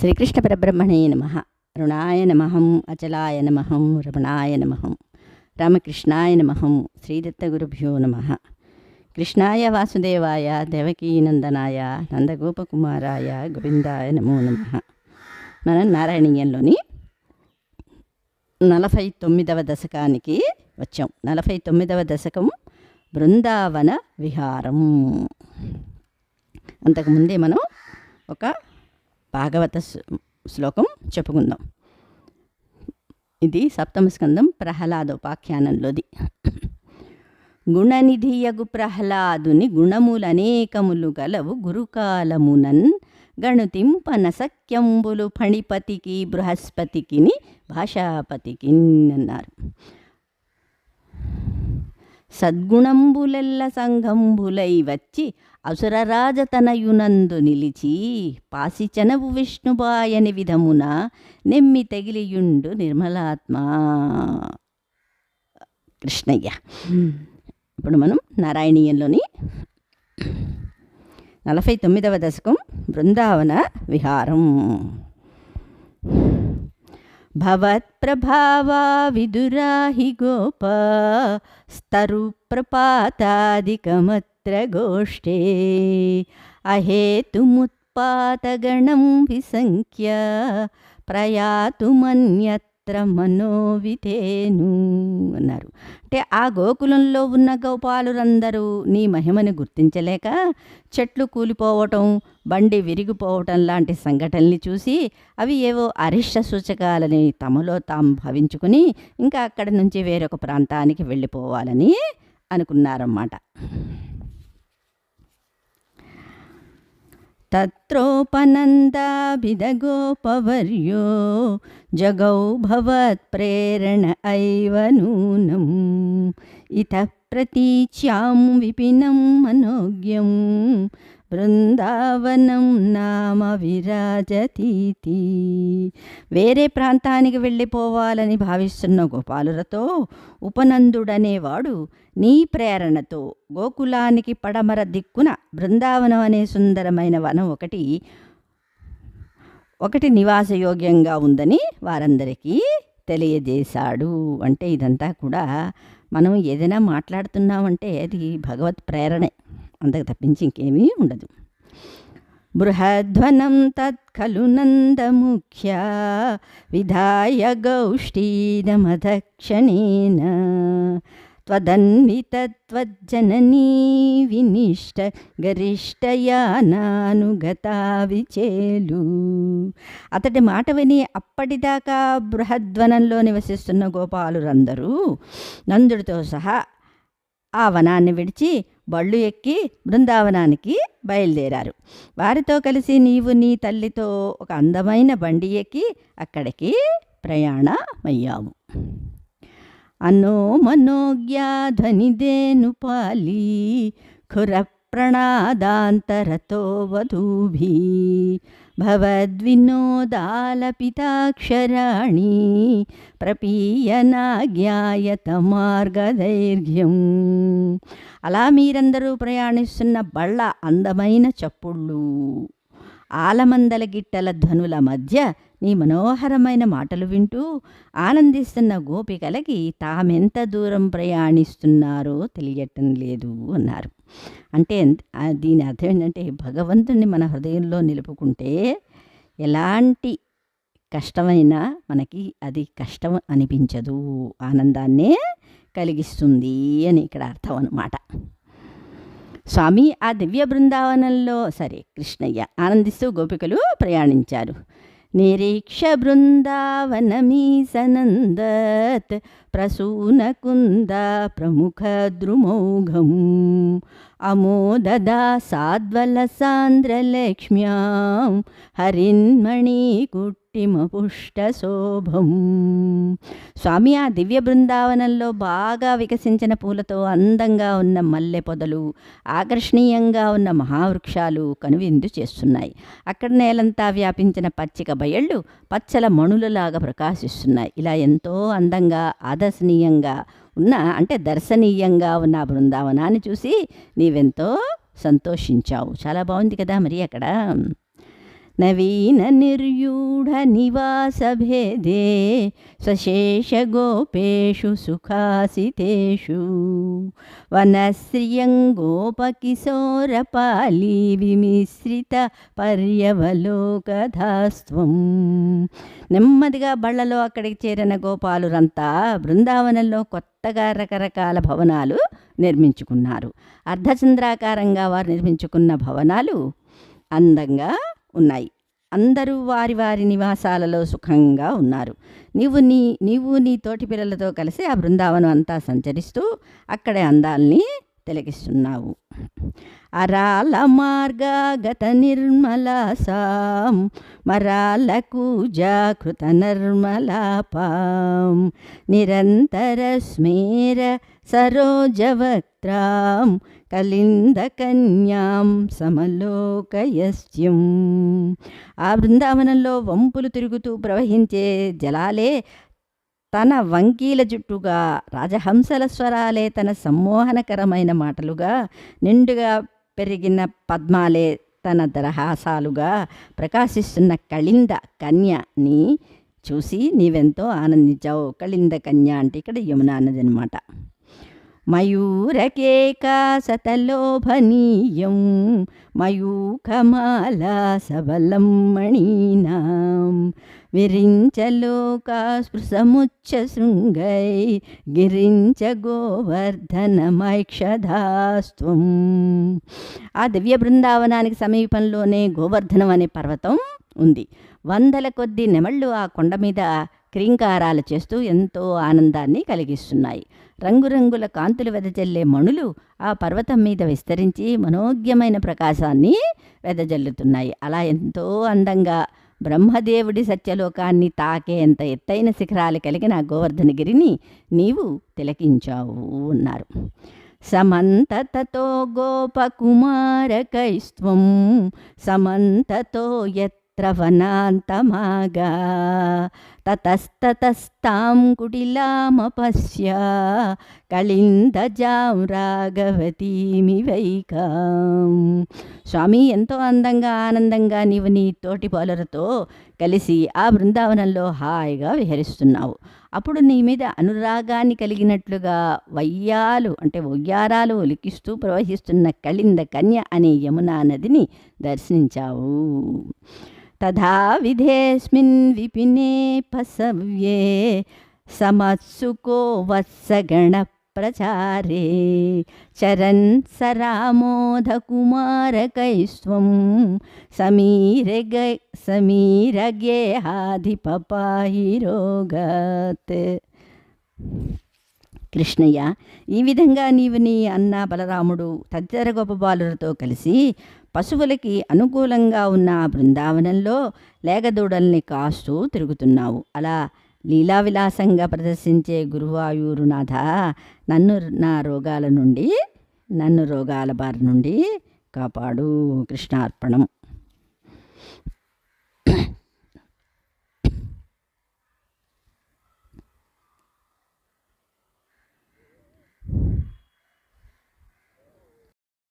శ్రీకృష్ణ పరబ్రహ్మణే నమః. రుణాయ నమః, అచలాయ నమః, రమణాయ నమః, రామకృష్ణాయ నమః, శ్రీదత్తగురుభ్యో నమః. కృష్ణాయ వాసుదేవాయ దేవకీనందనాయ నందగోపకుమారాయ గోవిందాయ నమో నమః. మనం నారాయణీయంలోని 49వ దశకానికి వచ్చాం. 49వ దశకం బృందావన విహారం. అంతకుముందే మనం ఒక భాగవత శ్లోకం చెప్పుకుందాం. ఇది సప్తమ స్కందం ప్రహ్లాదోపాఖ్యానంలోది. గుణనిధియగు ప్రహ్లాదుని గుణములనేకములు గలవు గురుకాలమునన్ గణుతింపన సఖ్యంబులు ఫణిపతికి బృహస్పతికిని భాషాపతికి అన్నారు. సద్గుణంబులెల్ల సంఘంబులై వచ్చి అసురరాజతనయునందు నిలిచి పాసిచనవు విష్ణుబాయని విధమున నెమ్మి తెగిలియుండు నిర్మలాత్మ. కృష్ణయ్య. ఇప్పుడు మనం నారాయణీయంలోని 49వ దశకం బృందావన విహారం. భవత్ప్రభావా విదురాహి గోప స్తరు ప్రపాతాదికమత్ర గోష్ఠే అహేతుముత్పాతగణం విసంఖ్య ప్రయాతుమన్యత్ర మనోవితేను అన్నారు. అంటే ఆ గోకులంలో ఉన్న గోపాలురందరూ నీ మహిమను గుర్తించలేక చెట్లు కూలిపోవటం, బండి విరిగిపోవటం లాంటి సంఘటనల్ని చూసి అవి ఏవో అరిష్ట సూచకాలని తమలో తాము భావించుకుని ఇంకా అక్కడి నుంచి వేరొక ప్రాంతానికి వెళ్ళిపోవాలని అనుకున్నారన్నమాట. తత్రోపనందాభిదగోపవర్యో జగౌ భవత్ప్రేరణ ఐవ నూనం ఇతః ప్రతీచ్యాం విపినం మనోజ్ఞం బృందావనం నామ విరాజతీతి. వేరే ప్రాంతానికి వెళ్ళిపోవాలని భావిస్తున్న గోపాలులతో ఉపనందుడనేవాడు నీ ప్రేరణతో గోకులానికి పడమర దిక్కున బృందావనం అనే సుందరమైన వనం ఒకటి నివాసయోగ్యంగా ఉందని వారందరికీ తెలియజేశాడు. అంటే ఇదంతా కూడా మనం ఏదైనా మాట్లాడుతున్నామంటే అది భగవత్ ప్రేరణే, అంతకు తప్పించి ఇంకేమీ ఉండదు. బృహధ్వనం తత్ఖలు నందముఖ్య విధాయ గౌష్ఠీనమధక్షణేన త్వదన్వితత్వజ్జననీ వినిష్ట గరిష్టయానానుగతా విచేలు. అతడి మాట విని అప్పటిదాకా బృహద్వనంలో నివసిస్తున్న గోపాలురందరూ నందుడితో సహా ఆ వనాన్ని విడిచి బళ్ళు ఎక్కి బృందావనానికి బయలుదేరారు. వారితో కలిసి నీవు నీ తల్లితో ఒక అందమైన బండి ఎక్కి అక్కడికి ప్రయాణమయ్యావు. అనో మనోజ్ఞాధ్వనిదేను పాలి ఖుర ప్రణాదాంతరతో వధూభి భవద్వినోదాలపితాక్షరాణి ప్రపీయనాజ్ఞాయత మార్గదైర్ఘ్యం. అలా మీరందరూ ప్రయాణిస్తున్న బళ్ళ అందమైన చప్పుళ్ళు, ఆలమందల గిట్టల ధ్వనుల మధ్య నీ మనోహరమైన మాటలు వింటూ ఆనందిస్తున్న గోపికలకి తామెంత దూరం ప్రయాణిస్తున్నారో తెలియటం లేదు అన్నారు. అంటే దీని అర్థం ఏంటంటే భగవంతుణ్ణి మన హృదయంలో నిలుపుకుంటే ఎలాంటి కష్టమైనా మనకి అది కష్టం అనిపించదు, ఆనందాన్నే కలిగిస్తుంది అని ఇక్కడ అర్థం అన్నమాట. స్వామి ఆ దివ్య బృందావనంలో కృష్ణయ్య ఆనందిస్తూ గోపికలు ప్రయాణించారు. నిరీక్ష బృందావనమీసనందత్ ప్రసూనకుంద ప్రముఖ ద్రుమౌఘం అమోదదా సాద్వల సాంద్రలక్ష్మ్యాం హరిన్మణి కుట్టిమపుష్ట శోభం. స్వామి ఆ దివ్య బృందావనంలో బాగా వికసించిన పూలతో అందంగా ఉన్న మల్లె పొదలు, ఆకర్షణీయంగా ఉన్న మహావృక్షాలు కనువిందు చేస్తున్నాయి. అక్కడ నేలంతా వ్యాపించిన పచ్చిక బయళ్ళు పచ్చల మణులలాగా ప్రకాశిస్తున్నాయి. ఇలా ఎంతో అందంగా ఆదర్శనీయంగా అంటే దర్శనీయంగా ఉన్న బృందావనాన్ని చూసి నీవెంతో సంతోషించావు. చాలా బాగుంది కదా మరి అక్కడ. నవీన నిర్యూఢ నివాసభేదే స్వశేషగోపేషు సుఖాసితేషు వనశ్రియం గోపకిశోరపాళీ విమిశ్రిత పర్యవలోకధాస్త్వం. నెమ్మదిగా బళ్లలో అక్కడికి చేరిన గోపాలురంతా బృందావనంలో కొత్తగా రకరకాల భవనాలు నిర్మించుకున్నారు. అర్ధచంద్రాకారంగా వారు నిర్మించుకున్న భవనాలు అందంగా ఉన్నాయి. అందరూ వారి వారి నివాసాలలో సుఖంగా ఉన్నారు. నీవు నీ తోటి పిల్లలతో కలిసి ఆ బృందావనం అంతా సంచరిస్తూ అక్కడే అందాల్ని తిలకిస్తున్నావు. అరాల మార్గాగత నిర్మలాసాం మరాల కూజాకృత నిర్మలాపాం నిరంతర స్మేర సరోజవక్త్రాం కలిందకన్యాం సమలోకయస్యం. ఆ బృందావనంలో వంపులు తిరుగుతూ ప్రవహించే జలాలే తన వంకీల జుట్టుగా, రాజహంసల స్వరాలే తన సమ్మోహనకరమైన మాటలుగా, నిండుగా పెరిగిన పద్మాలే తన దరహాసాలుగా ప్రకాశిస్తున్న కళింద కన్యని చూసి నీవెంతో ఆనందించావు. కళింద కన్య అంటే ఇక్కడ యమున అన్నది అనమాట. మయూరకేకాసతలోభనీయం మయూఖమాలా సబలం మణీనాం విరించలోకాస్పృశముచ్చ శృంగై గిరించ గోవర్ధనమైక్షధాస్త్వం. ఆ దివ్య బృందావనానికి సమీపంలోనే గోవర్ధనం అనే పర్వతం ఉంది. వందల కొద్ది నెమళ్ళు ఆ కొండ మీద క్రీంకారాలు చేస్తూ ఎంతో ఆనందాన్ని కలిగిస్తున్నాయి. రంగురంగుల కాంతులు వెదజల్లే మణులు ఆ పర్వతం మీద విస్తరించి మనోజ్ఞమైన ప్రకాశాన్ని వెదజల్లుతున్నాయి. అలా ఎంతో అందంగా బ్రహ్మదేవుడి సత్యలోకాన్ని తాకేంత ఎత్తైన శిఖరాలు కలిగిన గోవర్ధనగిరిని నీవు తిలకించావు అన్నారు. సమంతతో గోపకుమారకైస్త్వం సమంతతో వనాంతమాగా తతస్తతస్తాం కుటిలామపశ్య కళిందజాం రాఘవతీమివైకాం. స్వామి, ఎంతో అందంగా ఆనందంగా నీవు నీ తోటి పాలులతో కలిసి ఆ బృందావనంలో హాయిగా విహరిస్తున్నావు. అప్పుడు నీ మీద అనురాగాన్ని కలిగినట్లుగా ఒయ్యారాలు ఒలికిస్తూ ప్రవహిస్తున్న కళింద కన్య అనే యమునా నదిని దర్శించావు. తథా విధేస్మిన్ విపినే పసవ్యే సమత్సుకో వత్సగణ ప్రచారే చరన్ సరామోధకుమారకైస్త్వం సమీరగేహాధిపపాహిరోగత్. కృష్ణయ్య, ఈ విధంగా నీవు నీ అన్న బలరాముడు తదితర గోపబాలులతో కలిసి పశువులకి అనుకూలంగా ఉన్న ఆ బృందావనంలో లేగదూడల్ని కాస్తూ తిరుగుతున్నావు. అలా లీలా విలాసంగా ప్రదర్శించే గురువాయూరునాథ, నన్ను రోగాల బారి నుండి కాపాడు. కృష్ణార్పణం.